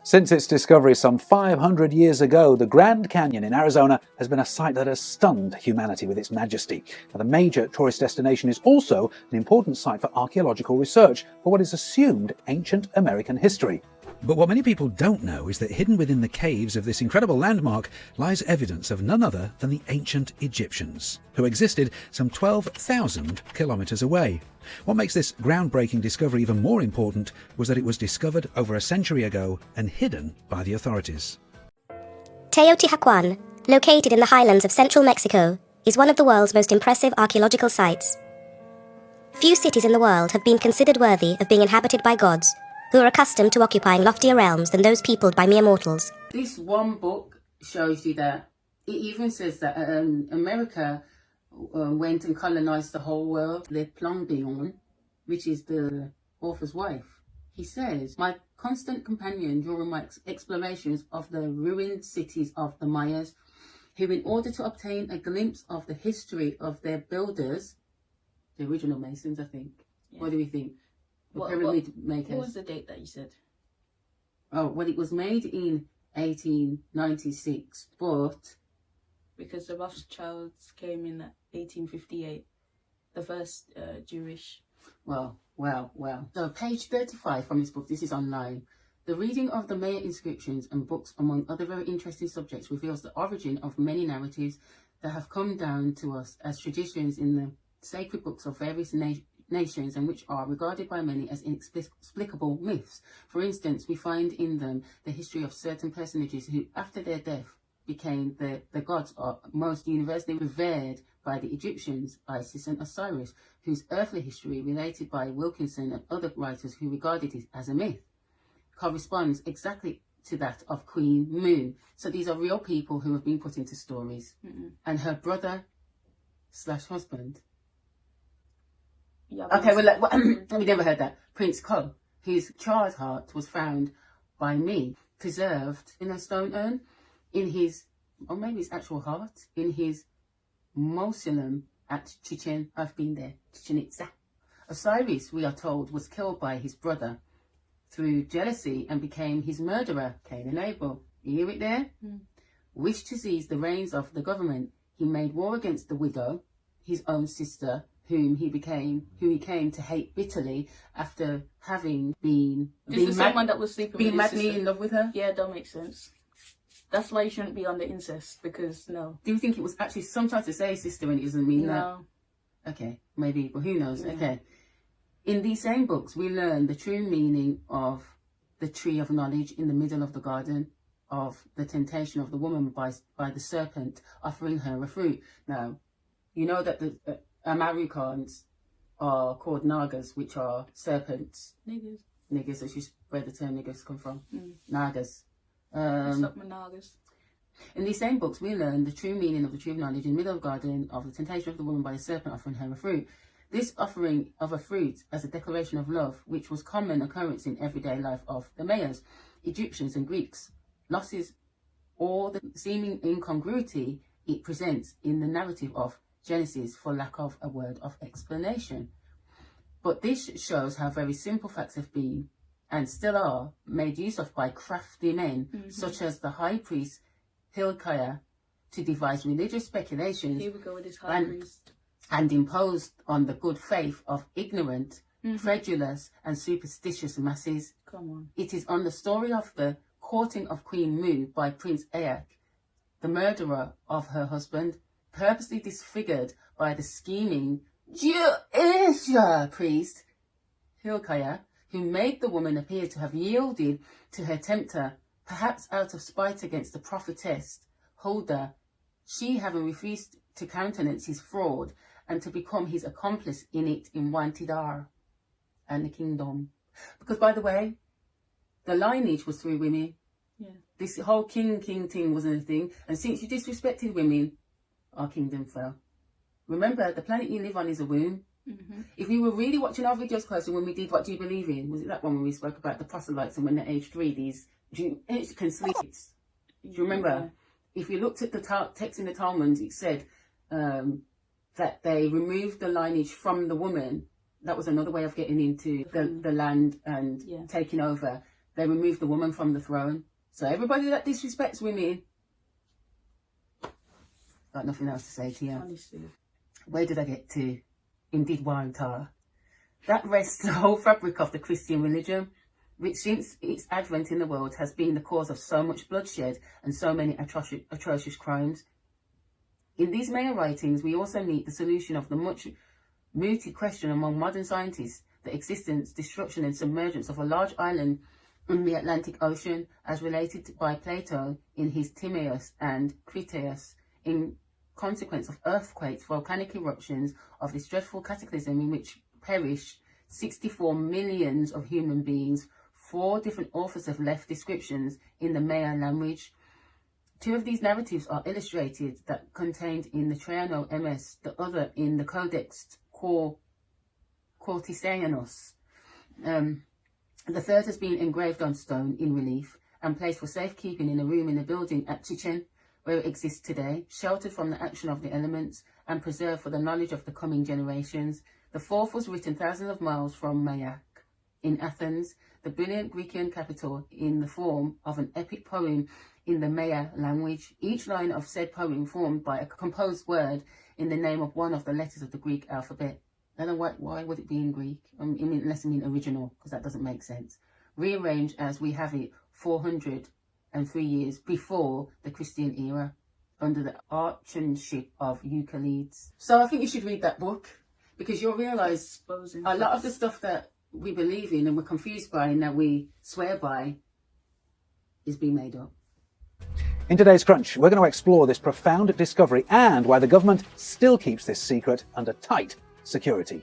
Since its discovery some 500 years ago, the Grand Canyon in Arizona has been a sight that has stunned humanity with its majesty. Now, the major tourist destination is also an important site for archaeological research for what is assumed ancient American history. But what many people don't know is that hidden within the caves of this incredible landmark lies evidence of none other than the ancient Egyptians, who existed some 12,000 kilometers away. What makes this groundbreaking discovery even more important was that it was discovered over a century ago and hidden by the authorities. Teotihuacan, located in the highlands of central Mexico, is one of the world's most impressive archaeological sites. Few cities in the world have been considered worthy of being inhabited by gods, who are accustomed to occupying loftier realms than those peopled by mere mortals. This one book shows you that. It even says that America went and colonized the whole world. Le Plombion, which is the author's wife, he says, "My constant companion during my explorations of the ruined cities of the Mayas, who, in order to obtain a glimpse of the history of their builders," the original Masons, I think. Yeah. What do we think? The pyramid makers. What was the date that you said? Oh, well, it was made in 1896, but... Because the Rothschilds came in 1858, the first Jewish... Well. So page 35 from this book, this is online. The reading of the Maya inscriptions and books, among other very interesting subjects, reveals the origin of many narratives that have come down to us as traditions in the sacred books of various nations, and which are regarded by many as inexplicable myths. For instance, we find in them the history of certain personages who, after their death, became the gods are most universally revered by the Egyptians, Isis and Osiris, whose earthly history, related by Wilkinson and other writers who regarded it as a myth, corresponds exactly to that of Queen Mu. So these are real people who have been put into stories. And her brother/husband. Yeah, okay, we never heard that. Prince Ko, whose charred heart was found by me, preserved in a stone urn, in his, or maybe his actual heart, in his mausoleum at Chichen Itza. Osiris, we are told, was killed by his brother through jealousy and became his murderer, Cain and Abel. You hear it there? Wished to seize the reins of the government. He made war against the widow, his own sister, who he came to hate bitterly after having been madly in love with her. Yeah, that makes sense. That's why you shouldn't be on the incest, because no. Do you think it was actually sometimes to say sister and it doesn't mean that? No. Okay, maybe, but who knows? Yeah. Okay. In these same books, we learn the true meaning of the tree of knowledge in the middle of the garden, of the temptation of the woman by the serpent offering her a fruit. Now, you know that the Amarukans are called Nagas, which are serpents. Niggers, that's where the term niggers come from. Nagas. In these same books, we learn the true meaning of the tree of knowledge in the middle of the garden, of the temptation of the woman by the serpent offering her a fruit. This offering of a fruit as a declaration of love, which was common occurrence in everyday life of the Mayas, Egyptians and Greeks, losses all the seeming incongruity it presents in the narrative of Genesis for lack of a word of explanation. But this shows how very simple facts have been, and still are, made use of by crafty men, such as the high priest Hilkiah, to devise religious speculations. Here we go with this high priest. And imposed on the good faith of ignorant, credulous and superstitious masses. Come on. It is on the story of the courting of Queen Mu by Prince Ayak, the murderer of her husband, purposely disfigured by the scheming Jewish priest Hilkiah, who made the woman appear to have yielded to her tempter, perhaps out of spite against the prophetess Huldah, she having refused to countenance his fraud and to become his accomplice in it in Wantidar and the kingdom. Because, by the way, the lineage was through women. Yeah. This whole king thing wasn't a thing. And since you disrespected women, our kingdom fell. Remember, the planet you live on is a womb. If you were really watching our videos closely when we did What Do You Believe In? Was it that one when we spoke about the proselytes and when they're age 3, these can sleep? Do you remember? Yeah. If you looked at the text in the Talmud, it said that they removed the lineage from the woman. That was another way of getting into the land and taking over. they removed the woman from the throne. So everybody that disrespects women, got nothing else to say to you. Honestly. Where did I get to? Indeed, Tar. That rests the whole fabric of the Christian religion, which since its advent in the world has been the cause of so much bloodshed and so many atrocious crimes. In these Maya writings, we also meet the solution of the much mooted question among modern scientists, the existence, destruction and submergence of a large island in the Atlantic Ocean, as related by Plato in his Timaeus and Critias, in consequence of earthquakes, volcanic eruptions, of this dreadful cataclysm in which perished 64 millions of human beings. 4 different authors have left descriptions in the Maya language. 2 of these narratives are illustrated, that contained in the Triano MS, the other in the Codex Cortesianus. The third has been engraved on stone in relief and placed for safekeeping in a room in a building at Chichen, where it exists today, sheltered from the action of the elements and preserved for the knowledge of the coming generations. The fourth was written thousands of miles from Mayak in Athens, the brilliant Grecian capital, in the form of an epic poem in the Maya language, each line of said poem formed by a composed word in the name of one of the letters of the Greek alphabet. I don't know why would it be in Greek, unless I mean original, because that doesn't make sense. Rearranged as we have it 403 years before the Christian era, under the archonship of Euclides. So I think you should read that book, because you'll realise a lot of the stuff that we believe in and we're confused by and that we swear by is being made up. In today's Crunch, we're going to explore this profound discovery and why the government still keeps this secret under tight security.